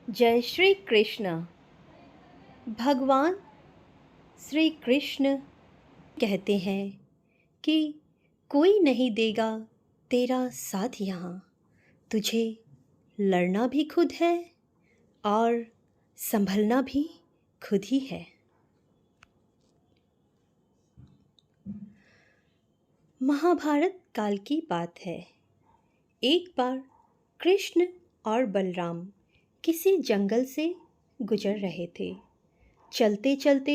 जय श्री कृष्ण। भगवान श्री कृष्ण कहते हैं कि कोई नहीं देगा तेरा साथ यहाँ, तुझे लड़ना भी खुद है और संभलना भी खुद ही है। महाभारत काल की बात है। एक बार कृष्ण और बलराम किसी जंगल से गुजर रहे थे। चलते चलते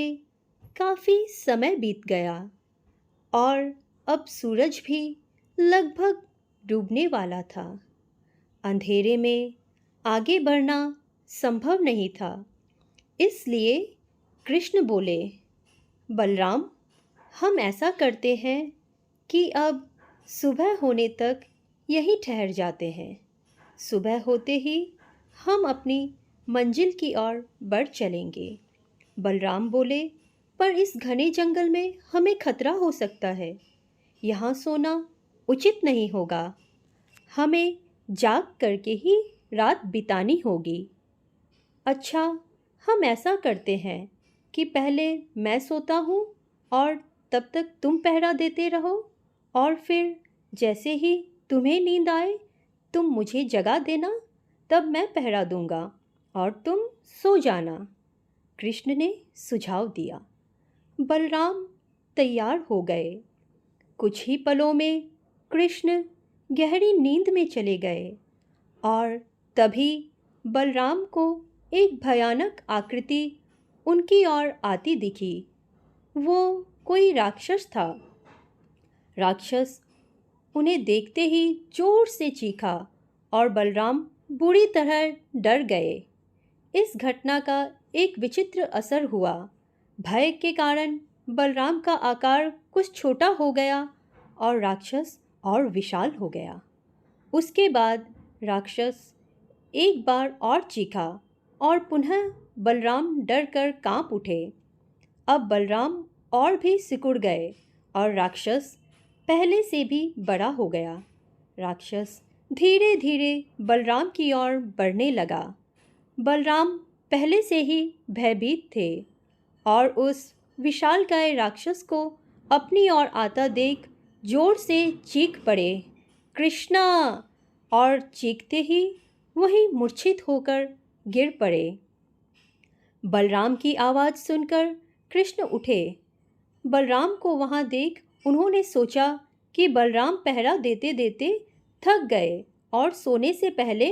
काफ़ी समय बीत गया और अब सूरज भी लगभग डूबने वाला था। अंधेरे में आगे बढ़ना संभव नहीं था, इसलिए कृष्ण बोले, बलराम, हम ऐसा करते हैं कि अब सुबह होने तक यहीं ठहर जाते हैं। सुबह होते ही हम अपनी मंजिल की ओर बढ़ चलेंगे। बलराम बोले, पर इस घने जंगल में हमें खतरा हो सकता है। यहाँ सोना उचित नहीं होगा। हमें जाग करके ही रात बितानी होगी। अच्छा, हम ऐसा करते हैं कि पहले मैं सोता हूँ और तब तक तुम पहरा देते रहो, और फिर जैसे ही तुम्हें नींद आए तुम मुझे जगा देना, तब मैं पहरा दूंगा और तुम सो जाना। कृष्ण ने सुझाव दिया। बलराम तैयार हो गए। कुछ ही पलों में कृष्ण गहरी नींद में चले गए और तभी बलराम को एक भयानक आकृति उनकी ओर आती दिखी। वो कोई राक्षस था। राक्षस उन्हें देखते ही जोर से चीखा और बलराम बुरी तरह डर गए। इस घटना का एक विचित्र असर हुआ। भय के कारण बलराम का आकार कुछ छोटा हो गया और राक्षस और विशाल हो गया। उसके बाद राक्षस एक बार और चीखा और पुनः बलराम डर कर कांप उठे। अब बलराम और भी सिकुड़ गए और राक्षस पहले से भी बड़ा हो गया। राक्षस धीरे धीरे बलराम की ओर बढ़ने लगा। बलराम पहले से ही भयभीत थे और उस विशालकाय राक्षस को अपनी ओर आता देख जोर से चीख पड़े, कृष्णा! और चीखते ही वहीं मूर्छित होकर गिर पड़े। बलराम की आवाज़ सुनकर कृष्ण उठे। बलराम को वहाँ देख उन्होंने सोचा कि बलराम पहरा देते देते थक गए और सोने से पहले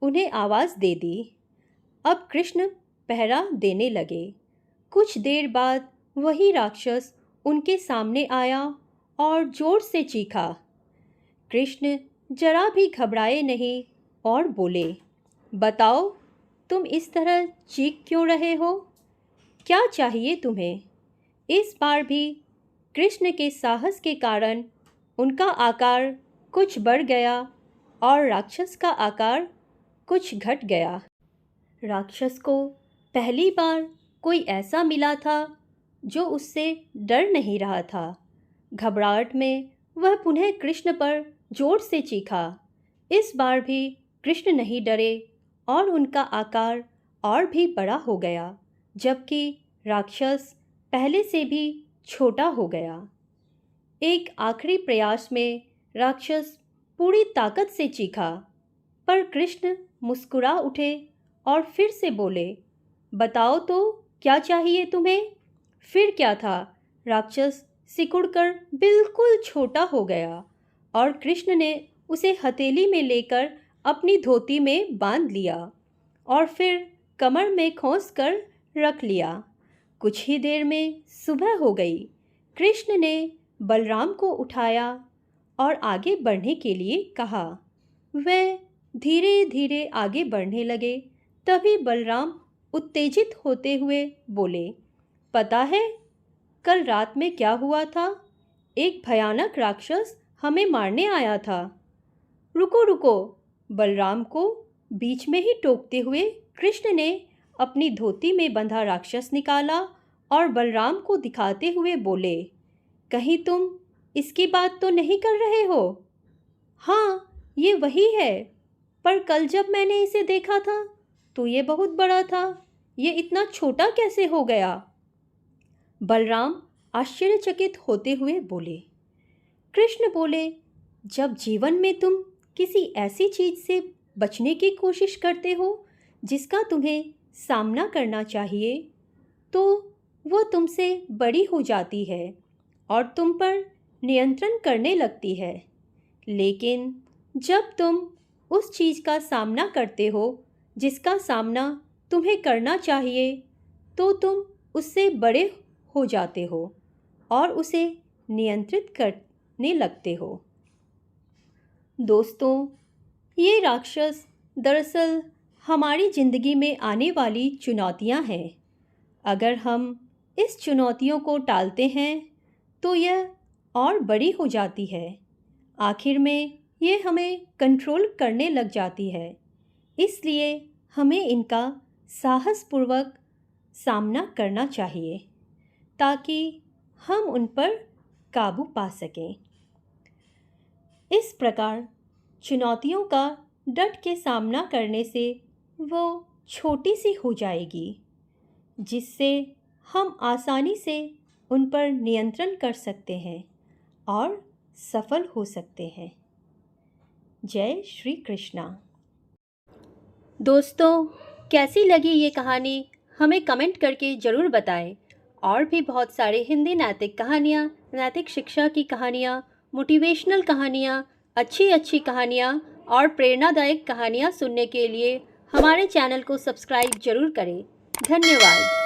उन्हें आवाज़ दे दी। अब कृष्ण पहरा देने लगे। कुछ देर बाद वही राक्षस उनके सामने आया और जोर से चीखा। कृष्ण जरा भी घबराए नहीं और बोले, बताओ, तुम इस तरह चीख क्यों रहे हो? क्या चाहिए तुम्हें? इस बार भी कृष्ण के साहस के कारण उनका आकार कुछ बढ़ गया और राक्षस का आकार कुछ घट गया। राक्षस को पहली बार कोई ऐसा मिला था जो उससे डर नहीं रहा था। घबराहट में वह पुनः कृष्ण पर जोर से चीखा। इस बार भी कृष्ण नहीं डरे और उनका आकार और भी बड़ा हो गया, जबकि राक्षस पहले से भी छोटा हो गया। एक आखिरी प्रयास में राक्षस पूरी ताकत से चीखा, पर कृष्ण मुस्कुरा उठे और फिर से बोले, बताओ तो, क्या चाहिए तुम्हें? फिर क्या था, राक्षस सिकुड़कर बिल्कुल छोटा हो गया और कृष्ण ने उसे हथेली में लेकर अपनी धोती में बांध लिया और फिर कमर में खोस कर रख लिया। कुछ ही देर में सुबह हो गई। कृष्ण ने बलराम को उठाया और आगे बढ़ने के लिए कहा। वे धीरे धीरे आगे बढ़ने लगे। तभी बलराम उत्तेजित होते हुए बोले, पता है कल रात में क्या हुआ था? एक भयानक राक्षस हमें मारने आया था। रुको रुको! बलराम को बीच में ही टोकते हुए कृष्ण ने अपनी धोती में बंधा राक्षस निकाला और बलराम को दिखाते हुए बोले, कहीं तुम इसकी बात तो नहीं कर रहे हो? हाँ, ये वही है, पर कल जब मैंने इसे देखा था तो ये बहुत बड़ा था, ये इतना छोटा कैसे हो गया? बलराम आश्चर्यचकित होते हुए बोले। कृष्ण बोले, जब जीवन में तुम किसी ऐसी चीज से बचने की कोशिश करते हो जिसका तुम्हें सामना करना चाहिए, तो वो तुमसे बड़ी हो जाती है और तुम पर नियंत्रण करने लगती है। लेकिन जब तुम उस चीज़ का सामना करते हो जिसका सामना तुम्हें करना चाहिए, तो तुम उससे बड़े हो जाते हो और उसे नियंत्रित करने लगते हो। दोस्तों, ये राक्षस दरअसल हमारी ज़िंदगी में आने वाली चुनौतियाँ हैं। अगर हम इस चुनौतियों को टालते हैं तो यह और बड़ी हो जाती है। आखिर में ये हमें कंट्रोल करने लग जाती है। इसलिए हमें इनका साहसपूर्वक सामना करना चाहिए ताकि हम उन पर काबू पा सकें। इस प्रकार चुनौतियों का डट के सामना करने से वो छोटी सी हो जाएगी, जिससे हम आसानी से उन पर नियंत्रण कर सकते हैं और सफल हो सकते हैं। जय श्री कृष्णा। दोस्तों, कैसी लगी ये कहानी हमें कमेंट करके ज़रूर बताएं। और भी बहुत सारे हिंदी नैतिक कहानियाँ, नैतिक शिक्षा की कहानियाँ, मोटिवेशनल कहानियाँ, अच्छी कहानियाँ और प्रेरणादायक कहानियाँ सुनने के लिए हमारे चैनल को सब्सक्राइब ज़रूर करें। धन्यवाद।